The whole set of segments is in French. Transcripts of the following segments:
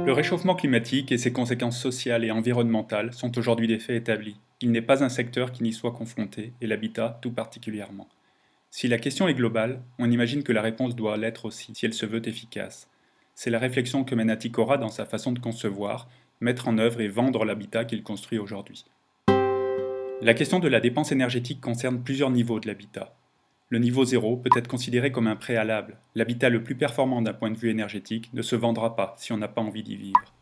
Le réchauffement climatique et ses conséquences sociales et environnementales sont aujourd'hui des faits établis. Il n'est pas un secteur qui n'y soit confronté, et l'habitat tout particulièrement. Si la question est globale, on imagine que la réponse doit l'être aussi, si elle se veut efficace. C'est la réflexion que mène Atikora dans sa façon de concevoir, mettre en œuvre et vendre l'habitat qu'il construit aujourd'hui. La question de la dépense énergétique concerne plusieurs niveaux de l'habitat. Le niveau 0 peut être considéré comme un préalable. L'habitat le plus performant d'un point de vue énergétique ne se vendra pas si on n'a pas envie d'y vivre.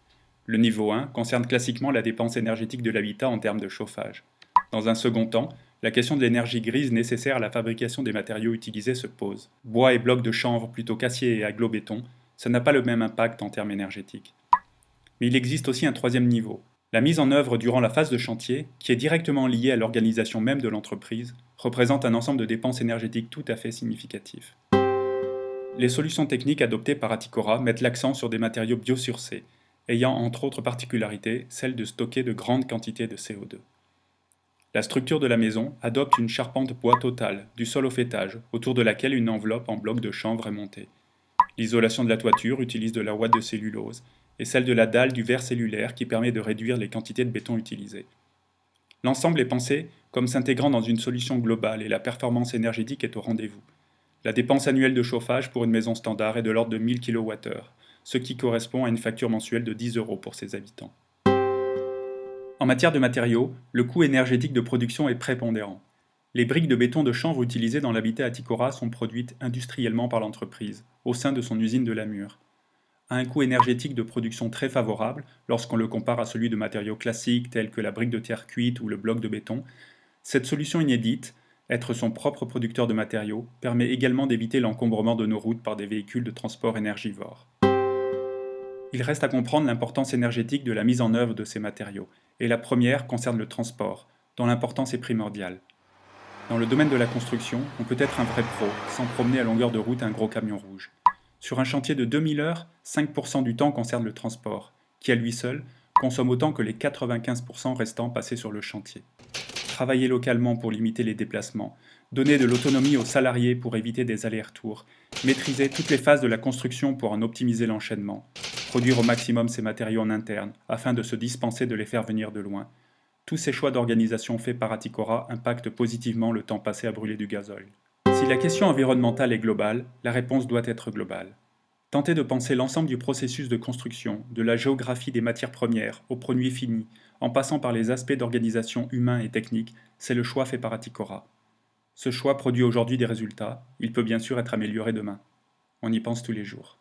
Le niveau 1 concerne classiquement la dépense énergétique de l'habitat en termes de chauffage. Dans un second temps, la question de l'énergie grise nécessaire à la fabrication des matériaux utilisés se pose. Bois et blocs de chanvre plutôt qu'acier et agglobéton, ça n'a pas le même impact en termes énergétiques. Mais il existe aussi un troisième niveau. La mise en œuvre durant la phase de chantier, qui est directement liée à l'organisation même de l'entreprise, représente un ensemble de dépenses énergétiques tout à fait significatif. Les solutions techniques adoptées par Atikora mettent l'accent sur des matériaux biosourcés, ayant entre autres particularités celle de stocker de grandes quantités de CO2. La structure de la maison adopte une charpente bois totale, du sol au faîtage, autour de laquelle une enveloppe en bloc de chanvre est montée. L'isolation de la toiture utilise de la ouate de cellulose, et celle de la dalle du verre cellulaire qui permet de réduire les quantités de béton utilisées. L'ensemble est pensé comme s'intégrant dans une solution globale et la performance énergétique est au rendez-vous. La dépense annuelle de chauffage pour une maison standard est de l'ordre de 1000 kWh, ce qui correspond à une facture mensuelle de 10 € pour ses habitants. En matière de matériaux, le coût énergétique de production est prépondérant. Les briques de béton de chanvre utilisées dans l'habitat Atikora sont produites industriellement par l'entreprise, au sein de son usine de Lamure, à un coût énergétique de production très favorable lorsqu'on le compare à celui de matériaux classiques tels que la brique de terre cuite ou le bloc de béton. Cette solution inédite, être son propre producteur de matériaux, permet également d'éviter l'encombrement de nos routes par des véhicules de transport énergivores. Il reste à comprendre l'importance énergétique de la mise en œuvre de ces matériaux, et la première concerne le transport, dont l'importance est primordiale. Dans le domaine de la construction, on peut être un vrai pro sans promener à longueur de route un gros camion rouge. Sur un chantier de 2000 heures, 5% du temps concerne le transport, qui à lui seul consomme autant que les 95% restants passés sur le chantier. Travailler localement pour limiter les déplacements, donner de l'autonomie aux salariés pour éviter des allers-retours, maîtriser toutes les phases de la construction pour en optimiser l'enchaînement, produire au maximum ces matériaux en interne afin de se dispenser de les faire venir de loin. Tous ces choix d'organisation faits par Atikora impactent positivement le temps passé à brûler du gazole. Si la question environnementale est globale, la réponse doit être globale. Tenter de penser l'ensemble du processus de construction, de la géographie des matières premières au produit fini, en passant par les aspects d'organisation humains et techniques, c'est le choix fait par Atikora. Ce choix produit aujourd'hui des résultats, il peut bien sûr être amélioré demain. On y pense tous les jours.